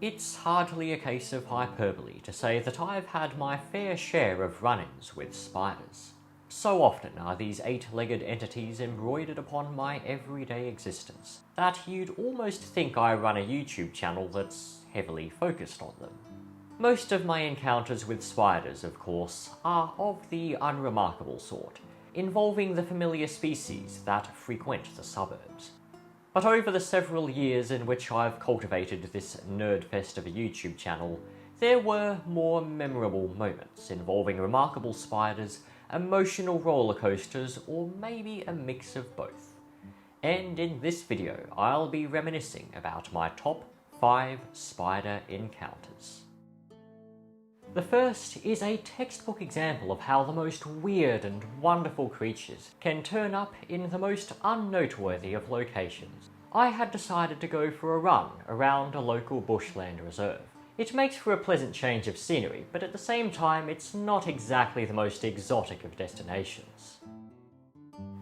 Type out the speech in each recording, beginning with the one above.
It's hardly a case of hyperbole to say that I've had my fair share of run-ins with spiders. So often are these eight-legged entities embroidered upon my everyday existence that you'd almost think I run a YouTube channel that's heavily focused on them. Most of my encounters with spiders, of course, are of the unremarkable sort, involving the familiar species that frequent the suburbs. But over the several years in which I've cultivated this nerdfest of a YouTube channel, there were more memorable moments involving remarkable spiders, emotional roller coasters, or maybe a mix of both. And in this video, I'll be reminiscing about my top 5 spider encounters. The first is a textbook example of how the most weird and wonderful creatures can turn up in the most unnoteworthy of locations. I had decided to go for a run around a local bushland reserve. It makes for a pleasant change of scenery, but at the same time it's not exactly the most exotic of destinations.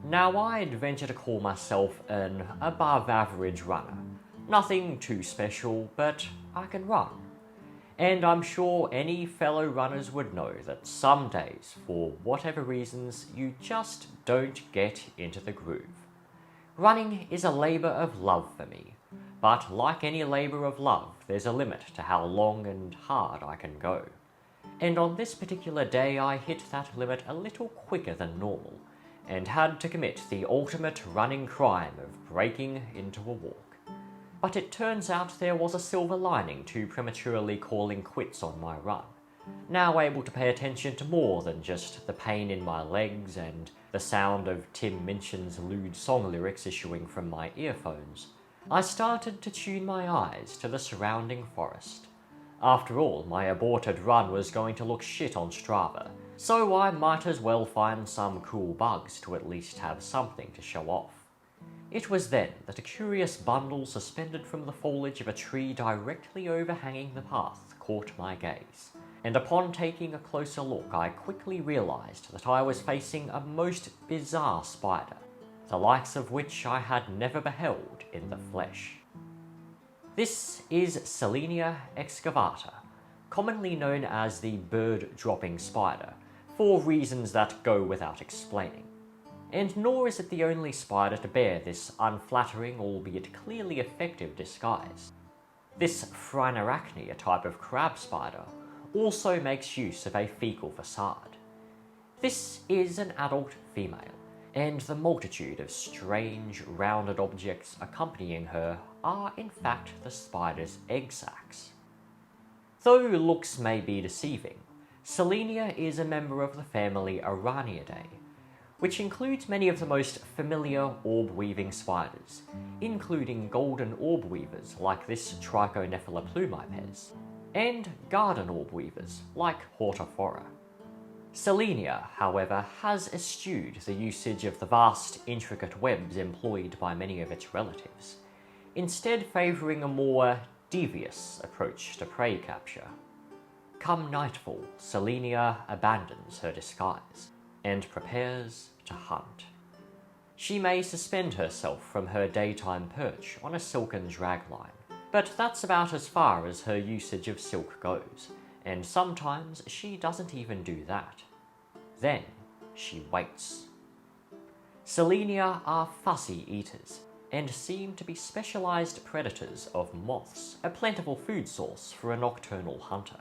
Now I'd venture to call myself an above-average runner. Nothing too special, but I can run. And I'm sure any fellow runners would know that some days, for whatever reasons, you just don't get into the groove. Running is a labour of love for me, but like any labour of love, there's a limit to how long and hard I can go. And on this particular day I hit that limit a little quicker than normal, and had to commit the ultimate running crime of breaking into a walk. But it turns out there was a silver lining to prematurely calling quits on my run. Now able to pay attention to more than just the pain in my legs and the sound of Tim Minchin's lewd song lyrics issuing from my earphones, I started to tune my eyes to the surrounding forest. After all, my aborted run was going to look shit on Strava, so I might as well find some cool bugs to at least have something to show off. It was then that a curious bundle suspended from the foliage of a tree directly overhanging the path caught my gaze, and upon taking a closer look I quickly realised that I was facing a most bizarre spider, the likes of which I had never beheld in the flesh. This is Selenia excavata, commonly known as the bird-dropping spider, for reasons that go without explaining. And nor is it the only spider to bear this unflattering, albeit clearly effective disguise. This Phrynearachne, a type of crab spider, also makes use of a fecal facade. This is an adult female, and the multitude of strange, rounded objects accompanying her are in fact the spider's egg sacs. Though looks may be deceiving, Selenia is a member of the family Araniidae, which includes many of the most familiar orb-weaving spiders, including golden orb weavers like this Trichonephila plumipes, and garden orb weavers like Hortophora. Selenia, however, has eschewed the usage of the vast, intricate webs employed by many of its relatives, instead favouring a more devious approach to prey capture. Come nightfall, Selenia abandons her disguise and prepares to hunt. She may suspend herself from her daytime perch on a silken dragline, but that's about as far as her usage of silk goes, and sometimes she doesn't even do that. Then she waits. Selenia are fussy eaters, and seem to be specialised predators of moths, a plentiful food source for a nocturnal hunter.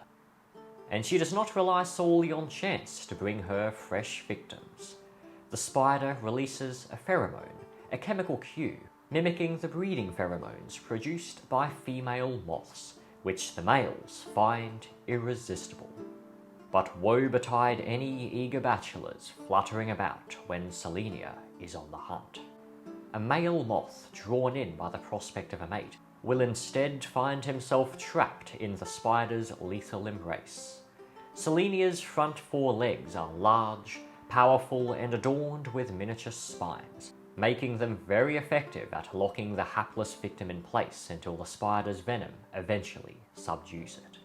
And she does not rely solely on chance to bring her fresh victims. The spider releases a pheromone, a chemical cue, mimicking the breeding pheromones produced by female moths, which the males find irresistible. But woe betide any eager bachelors fluttering about when Selenia is on the hunt. A male moth drawn in by the prospect of a mate will instead find himself trapped in the spider's lethal embrace. Selenia's front 4 legs are large, powerful, and adorned with miniature spines, making them very effective at locking the hapless victim in place until the spider's venom eventually subdues it.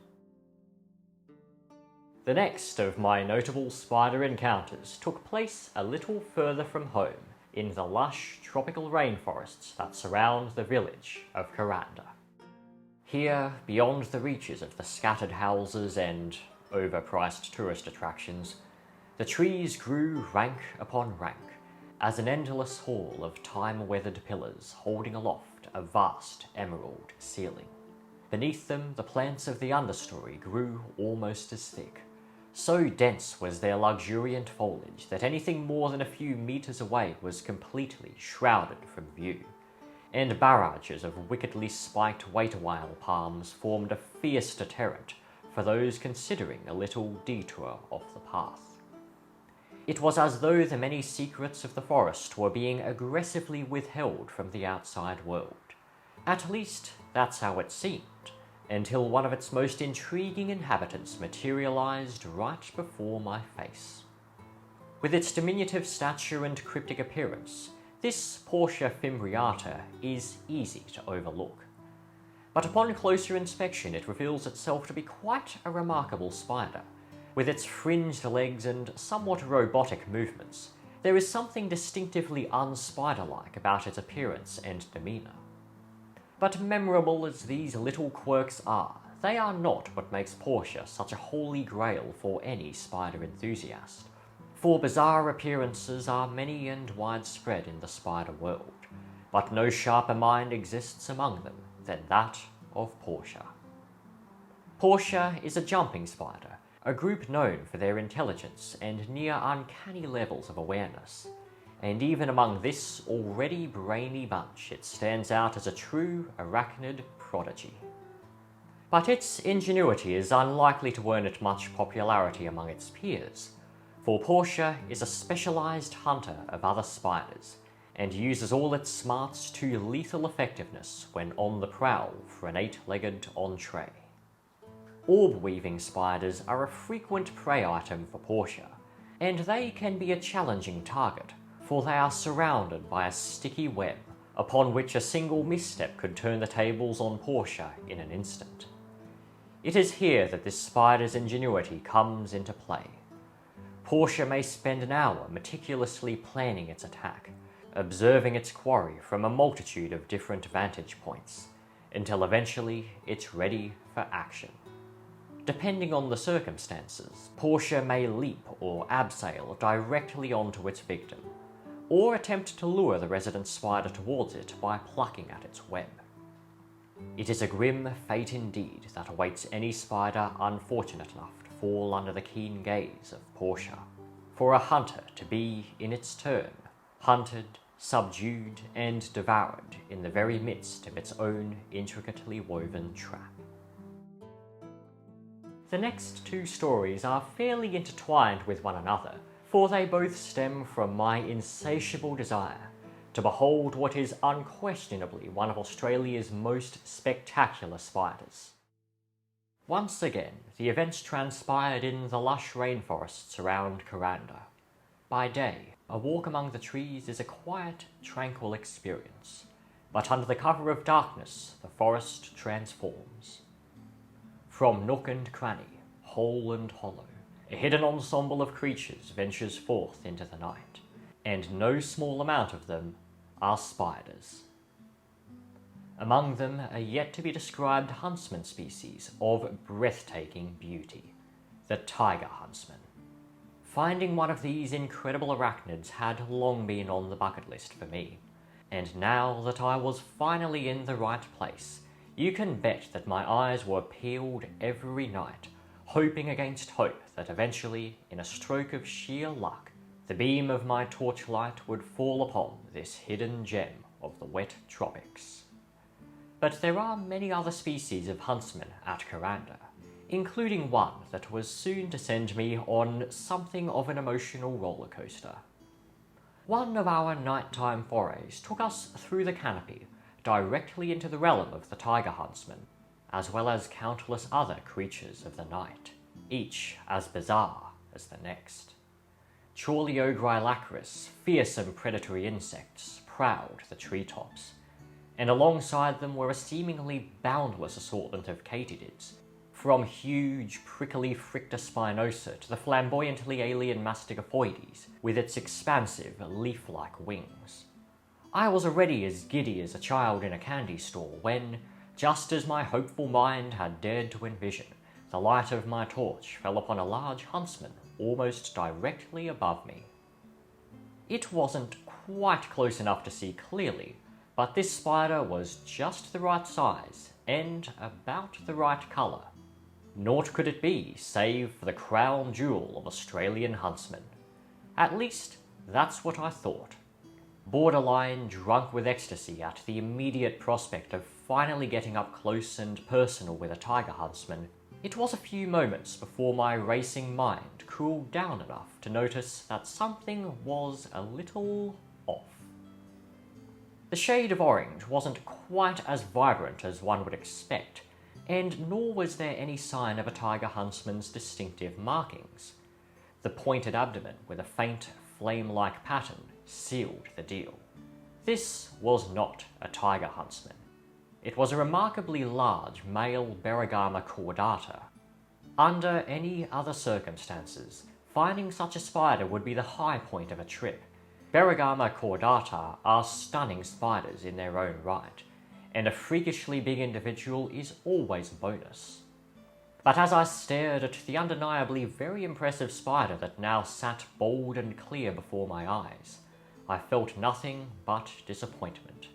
The next of my notable spider encounters took place a little further from home, in the lush tropical rainforests that surround the village of Nakarada. Here, beyond the reaches of the scattered houses and overpriced tourist attractions, the trees grew rank upon rank, as an endless hall of time-weathered pillars holding aloft a vast emerald ceiling. Beneath them, the plants of the understory grew almost as thick. So dense was their luxuriant foliage that anything more than a few meters away was completely shrouded from view, and barrages of wickedly spiked waterwhale palms formed a fierce deterrent for those considering a little detour off the path. It was as though the many secrets of the forest were being aggressively withheld from the outside world. At least, that's how it seemed, until one of its most intriguing inhabitants materialized right before my face. With its diminutive stature and cryptic appearance, this Portia fimbriata is easy to overlook. But upon closer inspection, it reveals itself to be quite a remarkable spider. With its fringed legs and somewhat robotic movements, there is something distinctively unspider-like about its appearance and demeanor. But memorable as these little quirks are, they are not what makes Portia such a holy grail for any spider enthusiast. For bizarre appearances are many and widespread in the spider world, but no sharper mind exists among them than that of Portia. Portia is a jumping spider, a group known for their intelligence and near uncanny levels of awareness. And even among this already brainy bunch, it stands out as a true arachnid prodigy. But its ingenuity is unlikely to earn it much popularity among its peers, for Portia is a specialized hunter of other spiders, and uses all its smarts to lethal effectiveness when on the prowl for an 8-legged entree. Orb-weaving spiders are a frequent prey item for Portia, and they can be a challenging target, for they are surrounded by a sticky web, upon which a single misstep could turn the tables on Portia in an instant. It is here that this spider's ingenuity comes into play. Portia may spend an hour meticulously planning its attack, observing its quarry from a multitude of different vantage points, until eventually it's ready for action. Depending on the circumstances, Portia may leap or abseil directly onto its victim, or attempt to lure the resident spider towards it by plucking at its web. It is a grim fate indeed that awaits any spider unfortunate enough to fall under the keen gaze of Portia, for a hunter to be, in its turn, hunted, subdued, and devoured in the very midst of its own intricately woven trap. The next two stories are fairly intertwined with one another, for they both stem from my insatiable desire to behold what is unquestionably one of Australia's most spectacular spiders. Once again, the events transpired in the lush rainforests around Nakarada. By day, a walk among the trees is a quiet, tranquil experience, but under the cover of darkness, the forest transforms. From nook and cranny, hole and hollow, a hidden ensemble of creatures ventures forth into the night, and no small amount of them are spiders. Among them a yet-to-be-described huntsman species of breathtaking beauty, the tiger huntsman. Finding one of these incredible arachnids had long been on the bucket list for me, and now that I was finally in the right place, you can bet that my eyes were peeled every night, hoping against hope that eventually, in a stroke of sheer luck, the beam of my torchlight would fall upon this hidden gem of the wet tropics. But there are many other species of huntsmen at Nakarada, including one that was soon to send me on something of an emotional roller coaster. One of our nighttime forays took us through the canopy, directly into the realm of the tiger huntsman, as well as countless other creatures of the night, each as bizarre as the next. Chorleogrylacerus, fearsome predatory insects, prowled the treetops, and alongside them were a seemingly boundless assortment of katydids, from huge, prickly Fricta spinosa to the flamboyantly alien Mastigophoides with its expansive, leaf-like wings. I was already as giddy as a child in a candy store when, Just as my hopeful mind had dared to envision, the light of my torch fell upon a large huntsman almost directly above me. It wasn't quite close enough to see clearly, but this spider was just the right size and about the right colour. Naught could it be save for the crown jewel of Australian huntsmen. At least, that's what I thought. Borderline drunk with ecstasy at the immediate prospect of finally getting up close and personal with a tiger huntsman, it was a few moments before my racing mind cooled down enough to notice that something was a little off. The shade of orange wasn't quite as vibrant as one would expect, and nor was there any sign of a tiger huntsman's distinctive markings. The pointed abdomen with a faint flame-like pattern sealed the deal. This was not a tiger huntsman. It was a remarkably large male Berigama cordata. Under any other circumstances, finding such a spider would be the high point of a trip. Berigama cordata are stunning spiders in their own right, and a freakishly big individual is always a bonus. But as I stared at the undeniably very impressive spider that now sat bold and clear before my eyes, I felt nothing but disappointment.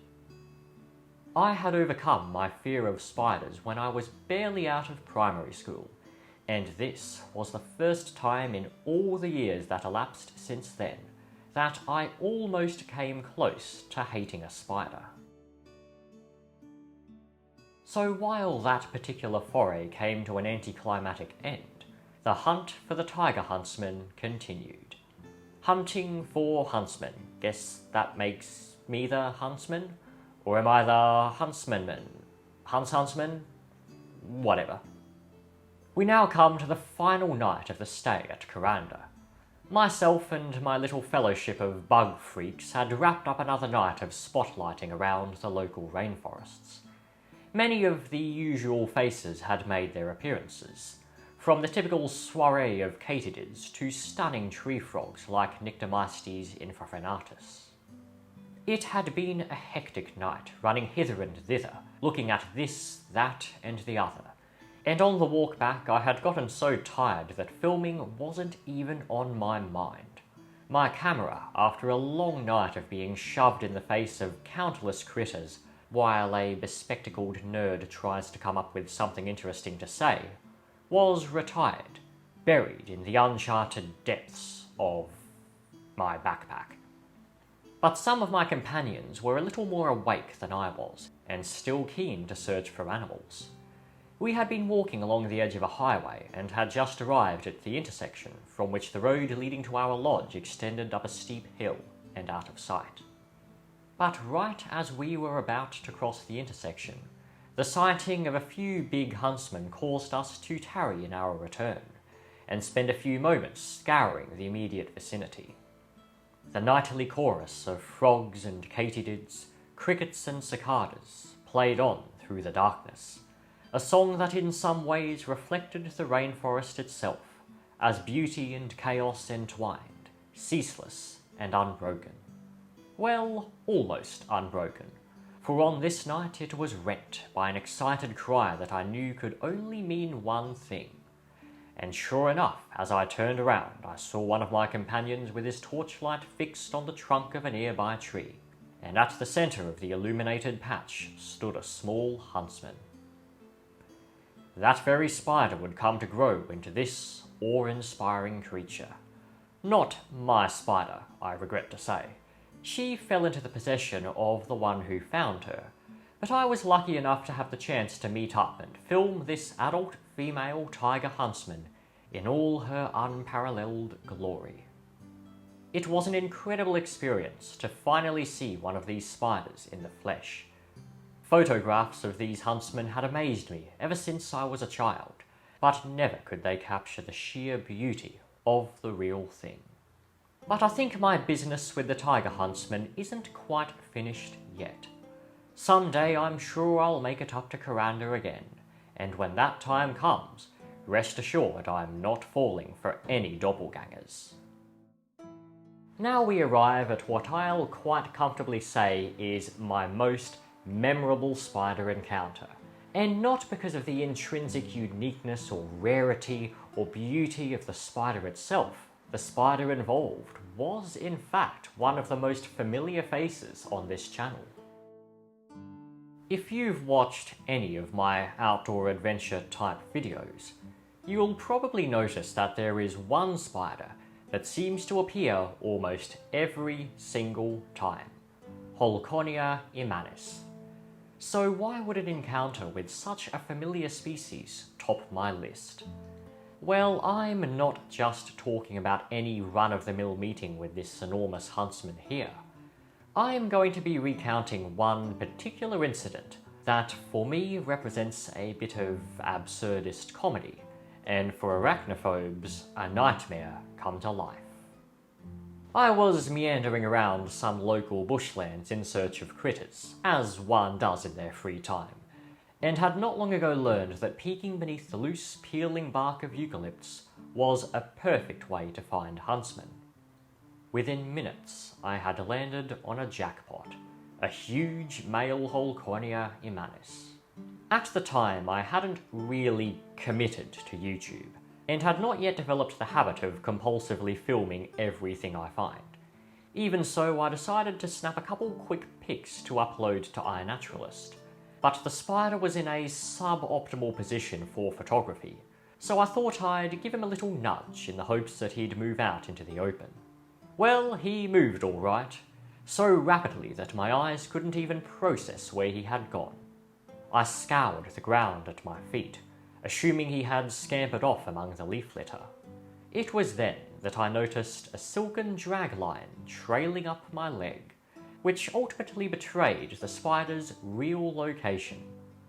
I had overcome my fear of spiders when I was barely out of primary school, and this was the first time in all the years that elapsed since then that I almost came close to hating a spider. So while that particular foray came to an anticlimactic end, the hunt for the tiger huntsman continued. Hunting for huntsmen. Guess that makes me the huntsman? Or am I the huntsmanman? Huntsman? Whatever. We now come to the final night of the stay at Nakarada. Myself and my little fellowship of bug freaks had wrapped up another night of spotlighting around the local rainforests. Many of the usual faces had made their appearances, from the typical soiree of katydids to stunning tree frogs like Nyctomistes infrafrenatus. It had been a hectic night, running hither and thither, looking at this, that, and the other, and on the walk back I had gotten so tired that filming wasn't even on my mind. My camera, after a long night of being shoved in the face of countless critters while a bespectacled nerd tries to come up with something interesting to say, was retired, buried in the uncharted depths of my backpack. But some of my companions were a little more awake than I was, and still keen to search for animals. We had been walking along the edge of a highway and had just arrived at the intersection from which the road leading to our lodge extended up a steep hill and out of sight. But right as we were about to cross the intersection, the sighting of a few big huntsmen caused us to tarry in our return, and spend a few moments scouring the immediate vicinity. The nightly chorus of frogs and katydids, crickets and cicadas played on through the darkness, a song that in some ways reflected the rainforest itself, as beauty and chaos entwined, ceaseless and unbroken. Well, almost unbroken, for on this night it was rent by an excited cry that I knew could only mean one thing. And sure enough, as I turned around, I saw one of my companions with his torchlight fixed on the trunk of a nearby tree, and at the centre of the illuminated patch stood a small huntsman. That very spider would come to grow into this awe-inspiring creature. Not my spider, I regret to say. She fell into the possession of the one who found her, but I was lucky enough to have the chance to meet up and film this adult female tiger huntsman in all her unparalleled glory. It was an incredible experience to finally see one of these spiders in the flesh. Photographs of these huntsmen had amazed me ever since I was a child, but never could they capture the sheer beauty of the real thing. But I think my business with the tiger huntsman isn't quite finished yet. Someday I'm sure I'll make it up to Nakarada again, and when that time comes, rest assured I'm not falling for any doppelgangers. Now we arrive at what I'll quite comfortably say is my most memorable spider encounter, And not because of the intrinsic uniqueness or rarity or beauty of the spider itself. The spider involved was, in fact, one of the most familiar faces on this channel. If you've watched any of my outdoor adventure type videos, you'll probably notice that there is one spider that seems to appear almost every single time. Holconia immanis. So why would an encounter with such a familiar species top my list? Well, I'm not just talking about any run-of-the-mill meeting with this enormous huntsman here. I'm going to be recounting one particular incident that, for me, represents a bit of absurdist comedy, and for arachnophobes, a nightmare come to life. I was meandering around some local bushlands in search of critters, as one does in their free time, and had not long ago learned that peeking beneath the loose, peeling bark of eucalypts was a perfect way to find huntsmen. Within minutes, I had landed on a jackpot, a huge male Holconia immanis. At the time, I hadn't really committed to YouTube, and had not yet developed the habit of compulsively filming everything I find. Even so, I decided to snap a couple quick pics to upload to iNaturalist. But the spider was in a suboptimal position for photography, so I thought I'd give him a little nudge in the hopes that he'd move out into the open. Well, he moved all right, so rapidly that my eyes couldn't even process where he had gone. I scoured the ground at my feet, assuming he had scampered off among the leaf litter. It was then that I noticed a silken dragline trailing up my leg, which ultimately betrayed the spider's real location.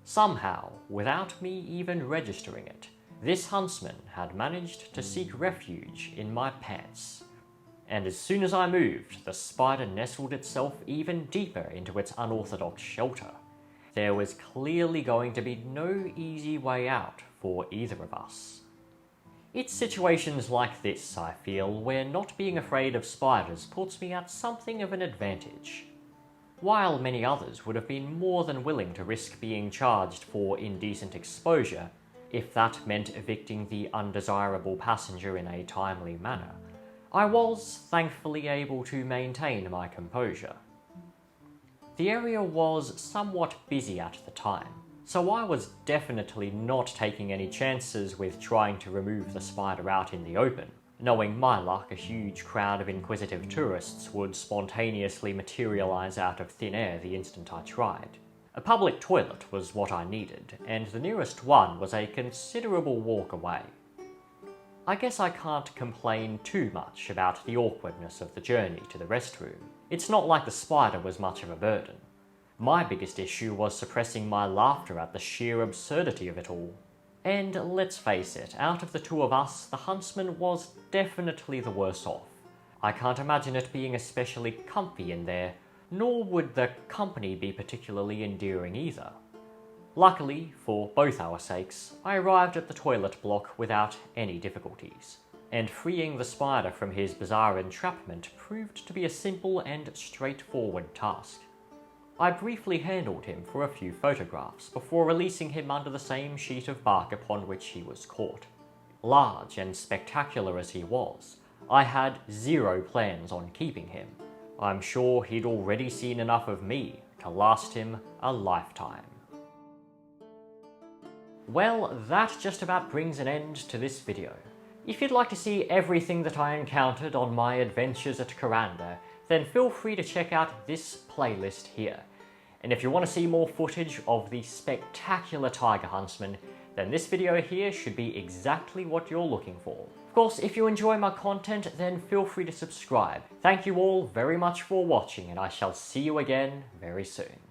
Somehow, without me even registering it, this huntsman had managed to seek refuge in my pants. And as soon as I moved, the spider nestled itself even deeper into its unorthodox shelter. There was clearly going to be no easy way out for either of us. It's situations like this, I feel, where not being afraid of spiders puts me at something of an advantage. While many others would have been more than willing to risk being charged for indecent exposure, if that meant evicting the undesirable passenger in a timely manner, I was thankfully able to maintain my composure. The area was somewhat busy at the time, so I was definitely not taking any chances with trying to remove the spider out in the open, knowing my luck a huge crowd of inquisitive tourists would spontaneously materialise out of thin air the instant I tried. A public toilet was what I needed, and the nearest one was a considerable walk away. I guess I can't complain too much about the awkwardness of the journey to the restroom. It's not like the spider was much of a burden. My biggest issue was suppressing my laughter at the sheer absurdity of it all. And let's face it, out of the two of us, the huntsman was definitely the worse off. I can't imagine it being especially comfy in there, nor would the company be particularly endearing either. Luckily, for both our sakes, I arrived at the toilet block without any difficulties, and freeing the spider from his bizarre entrapment proved to be a simple and straightforward task. I briefly handled him for a few photographs before releasing him under the same sheet of bark upon which he was caught. Large and spectacular as he was, I had zero plans on keeping him. I'm sure he'd already seen enough of me to last him a lifetime. Well, that just about brings an end to this video. If you'd like to see everything that I encountered on my adventures at Nakarada, then feel free to check out this playlist here. And if you want to see more footage of the spectacular tiger huntsman, then this video here should be exactly what you're looking for. Of course, if you enjoy my content, then feel free to subscribe. Thank you all very much for watching, and I shall see you again very soon.